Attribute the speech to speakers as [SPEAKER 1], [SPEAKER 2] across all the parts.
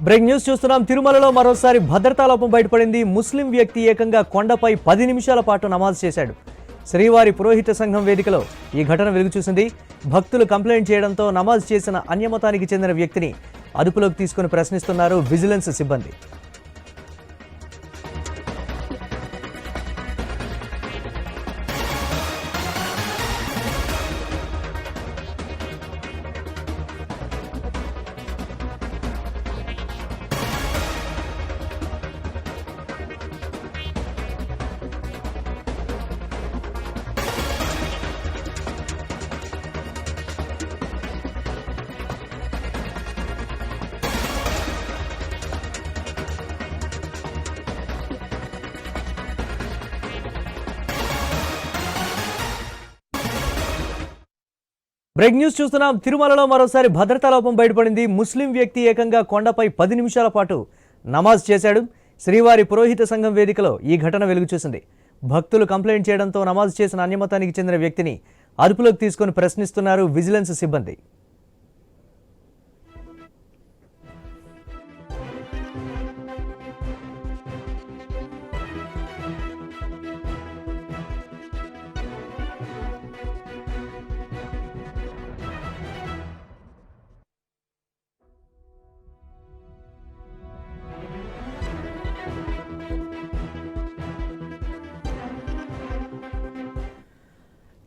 [SPEAKER 1] Break news చూస్తున్నాం. తిరుమలలో మరోసారి భద్రతా లోపం బయటపడింది. ముస్లిం వ్యక్తి ఏకంగా కొండపై 10 నిమిషాల పాటు నమాజ్ చేశాడు. శ్రీవారి పురోహిత సంఘం వేదికలో ఈ ఘటన వెలుగు చూసింది. భక్తులు కంప్లైంట్ చేయడంతో నమాజ్ చేసిన అన్యమతానికి చెందిన వ్యక్తిని అదుపులోకి తీసుకుని ప్రశ్నిస్తున్నారు విజిలెన్స్ సిబ్బంది. బ్రేక్ న్యూస్ చూస్తున్నాం. తిరుమలలో మరోసారి భద్రతా లోపం బయటపడింది. ముస్లిం వ్యక్తి ఏకంగా కొండపై 10 నిమిషాల పాటు నమాజ్ చేశాడు. శ్రీవారి పురోహిత సంఘం వేదికలో ఈ ఘటన వెలుగు చూసింది. భక్తులు కంప్లైంట్ చేయడంతో నమాజ్ చేసిన అన్యమతానికి చెందిన వ్యక్తిని అదుపులోకి తీసుకుని ప్రశ్నిస్తున్నారు విజిలెన్స్ సిబ్బంది.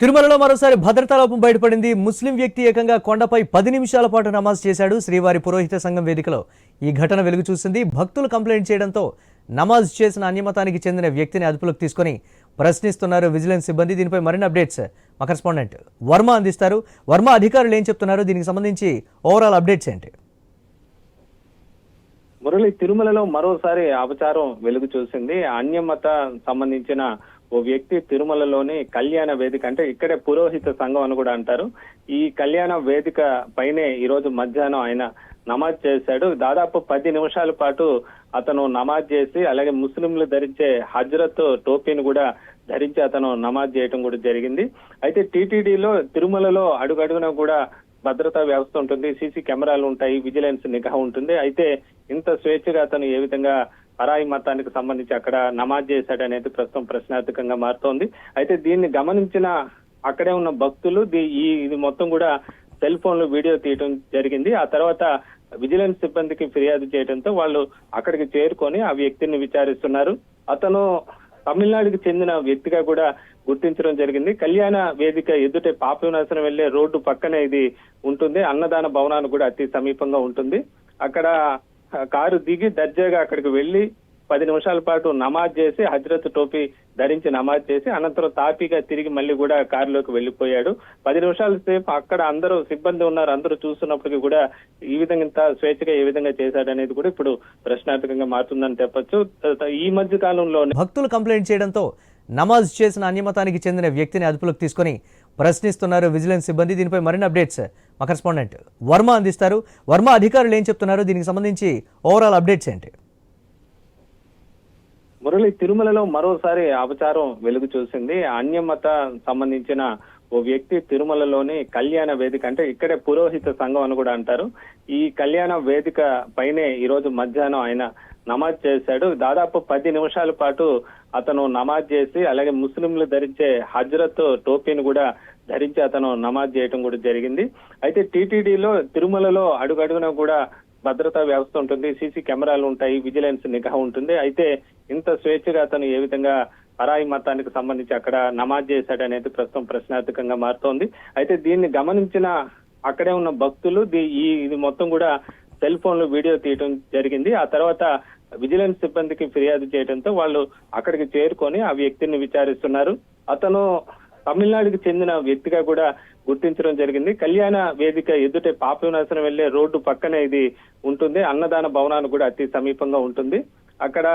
[SPEAKER 1] తిరుమలలో మరోసారి భద్రతా లోపం బయటపడింది. ముస్లిం వ్యక్తి ఏకంగా కొండపై 10 నిమిషాల పాటు నమాజ్ చేశాడు. శ్రీవారి పురోహిత సంఘం వేదికలో ఈ ఘటన వెలుగు చూసింది. భక్తులు కంప్లైంట్ చేయడంతో నమాజ్ చేసిన అన్యమతానికి చెందిన వ్యక్తిని అదుపులోకి తీసుకుని ప్రశ్నిస్తున్నారు విజిలెన్స్ సిబ్బంది. దీనిపై మరిన్ని అప్డేట్స్ మా కరెస్పాండెంట్ వర్మ అందిస్తారు. వర్మ, అధికారులు ఏం చెప్తున్నారు? దీనికి సంబంధించి ఓవరాల్ అప్డేట్స్ ఏంటి?
[SPEAKER 2] మురళి, తిరుమలలో మరోసారి అపచారం వెలుగు చూసింది. అన్యమత సంబంధించిన ఓ వ్యక్తి తిరుమలలోని కళ్యాణ వేదిక, అంటే ఇక్కడే పురోహిత సంఘం అని కూడా అంటారు, ఈ కళ్యాణ వేదిక పైనే ఈ రోజు మధ్యాహ్నం ఆయన నమాజ్ చేశాడు. దాదాపు 10 నిమిషాల పాటు అతను నమాజ్ చేసి, అలాగే ముస్లింలు ధరించే హజ్రత్ టోపీని కూడా ధరించి అతను నమాజ్ చేయడం కూడా జరిగింది. అయితే టీటీడీలో తిరుమలలో అడుగడుగునా కూడా భద్రతా వ్యవస్థ ఉంటుంది, సీసీ కెమెరాలు ఉంటాయి, విజిలెన్స్ నిఘా ఉంటుంది. అయితే ఇంత స్వేచ్ఛగా అతను ఏ విధంగా పరాయి మతానికి సంబంధించి అక్కడ నమాజ్ చేశాడు అనేది ప్రస్తుతం ప్రశ్నార్థకంగా మారుతోంది. అయితే దీన్ని గమనించిన అక్కడే ఉన్న భక్తులు ఇది మొత్తం కూడా సెల్ ఫోన్లు వీడియో తీయడం జరిగింది. ఆ తర్వాత విజిలెన్స్ సిబ్బందికి ఫిర్యాదు చేయడంతో వాళ్ళు అక్కడికి చేరుకొని ఆ వ్యక్తిని విచారిస్తున్నారు. అతను తమిళనాడుకి చెందిన వ్యక్తిగా కూడా గుర్తించడం జరిగింది. కళ్యాణ వేదిక ఎదుటే పాప వినాశనం వెళ్లే రోడ్డు పక్కనే ఇది ఉంటుంది. అన్నదాన భవనానికి కూడా అతి సమీపంగా ఉంటుంది. అక్కడ కారు దిగి దర్జాగా అక్కడికి వెళ్లి 10 నిమిషాల పాటు నమాజ్ చేసి, హజ్రత్ టోపీ ధరించి నమాజ్ చేసి అనంతరం తాపీగా తిరిగి మళ్ళీ కూడా కారులోకి వెళ్లిపోయాడు. 10 నిమిషాల సేపు అక్కడ అందరూ సిబ్బంది ఉన్నారు, అందరూ చూస్తున్నప్పటికీ కూడా ఈ విధంగా ఇంత స్వేచ్ఛగా ఏ విధంగా చేశాడనేది కూడా ఇప్పుడు ప్రశ్నార్థకంగా మారుతుందని చెప్పొచ్చు. ఈ మధ్య కాలంలోనే
[SPEAKER 1] భక్తులు కంప్లైంట్ చేయడంతో నమాజ్ చేసిన అన్యమతానికి చెందిన వ్యక్తిని అదుపులోకి తీసుకుని ప్రశ్నిస్తున్నారు విజిలెన్స్ సిబ్బంది. దీనిపై మరిన్ని అప్డేట్స్ మా కరెస్పాండెంట్ వర్మ అందిస్తారు. వర్మ, అధికారులు ఏం చెప్తున్నారు? దీనికి సంబంధించి ఓవరాల్ అప్డేట్స్ ఏంటి?
[SPEAKER 2] మురళి, తిరుమలలో మరోసారి అపచారం వెలుగు చూసింది. అన్యమత సంబంధించిన ఓ వ్యక్తి తిరుమలలోని కళ్యాణ వేదిక, అంటే ఇక్కడే పురోహిత సంఘం అని కూడా అంటారు, ఈ కళ్యాణ వేదిక పైనే ఈ రోజు మధ్యాహ్నం ఆయన నమాజ్ చేశాడు. దాదాపు 10 నిమిషాల పాటు అతను నమాజ్ చేసి, అలాగే ముస్లింలు ధరించే హజ్రత్ టోపీని కూడా ధరించి అతను నమాజ్ చేయడం కూడా జరిగింది. అయితే టీటీడీలో తిరుమలలో అడుగడుగునా కూడా భద్రతా వ్యవస్థ ఉంటుంది, సీసీ కెమెరాలు ఉంటాయి, విజిలెన్స్ నిఘా ఉంటుంది. అయితే ఇంత స్వేచ్ఛగా అతను ఏ విధంగా పరాయి మతానికి సంబంధించి అక్కడ నమాజ్ చేశాడు అనేది ప్రస్తుతం ప్రశ్నార్థకంగా మారుతోంది. అయితే దీన్ని గమనించిన అక్కడే ఉన్న భక్తులు ఇది మొత్తం కూడా సెల్ ఫోన్లు వీడియో తీయడం జరిగింది. ఆ తర్వాత విజిలెన్స్ సిబ్బందికి ఫిర్యాదు చేయడంతో వాళ్ళు అక్కడికి చేరుకొని ఆ వ్యక్తిని విచారిస్తున్నారు. అతను తమిళనాడుకి చెందిన వ్యక్తిగా కూడా గుర్తించడం జరిగింది. కళ్యాణ వేదిక ఎదుటే పాప వినాశనం వెళ్లే రోడ్డు పక్కనే ఇది ఉంటుంది. అన్నదాన భవనానికి కూడా అతి సమీపంగా ఉంటుంది. అక్కడ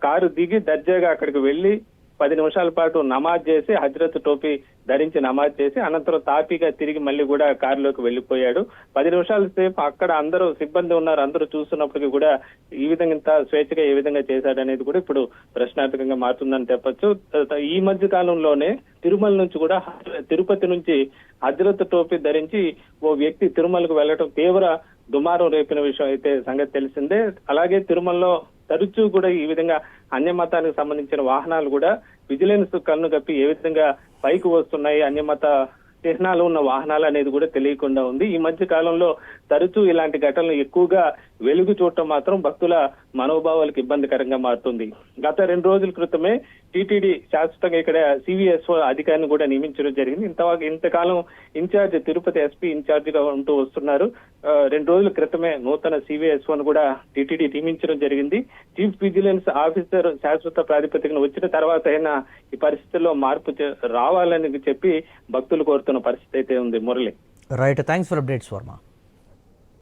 [SPEAKER 2] కారు దిగి దర్జాగా అక్కడికి వెళ్లి 10 నిమిషాల పాటు నమాజ్ చేసి, హజ్రత్ టోపీ ధరించి నమాజ్ చేసి అనంతరం తాపీగా తిరిగి మళ్ళీ కూడా కారులోకి వెళ్లిపోయాడు. 10 నిమిషాల సేపు అక్కడ అందరూ సిబ్బంది ఉన్నారు, అందరూ చూస్తున్నప్పటికీ కూడా ఈ విధంగా ఇంత స్వేచ్ఛగా ఏ విధంగా చేశాడనేది కూడా ఇప్పుడు ప్రశ్నార్థకంగా మారుతుందని చెప్పొచ్చు. ఈ మధ్య కాలంలోనే తిరుమల నుంచి కూడా తిరుపతి నుంచి హజ్రత్ టోపీ ధరించి ఓ వ్యక్తి తిరుమలకు వెళ్లడం తీవ్ర దుమారం రేపిన విషయం అయితే సంగతి తెలిసిందే. అలాగే తిరుమలలో తరచూ కూడా ఈ విధంగా అన్యమతానికి సంబంధించిన వాహనాలు కూడా విజిలెన్స్ కన్ను కప్పి ఏ విధంగా పైకి వస్తున్నాయి, అన్యమత చిహ్నాలు ఉన్న వాహనాలు అనేది కూడా తెలియకుండా ఉంది. ఈ మధ్య కాలంలో తరచూ ఇలాంటి ఘటనలు ఎక్కువగా వెలుగు చూడటం మాత్రం భక్తుల మనోభావాలకు ఇబ్బందికరంగా మారుతుంది. గత 2 రోజుల క్రితమే టీటీడీ శాశ్వతంగా ఇక్కడ సివిఎస్ఓ అధికారిని కూడా నియమించడం జరిగింది. ఇంతకాలం ఇన్ఛార్జ్ తిరుపతి ఎస్పీ ఇన్ఛార్జ్ గా ఉంటూ వస్తున్నారు. 2 రోజుల క్రితమే నూతన సివిఎస్ఓను కూడా టీటీడీ నియమించడం జరిగింది. చీఫ్ విజిలెన్స్ ఆఫీసర్ శాశ్వత ప్రాతిపదికన వచ్చిన తర్వాత అయినా ఈ పరిస్థితుల్లో మార్పు రావాలని చెప్పి భక్తులు కోరుతున్న పరిస్థితి అయితే ఉంది. Murali,
[SPEAKER 1] right, thanks for updates Varma.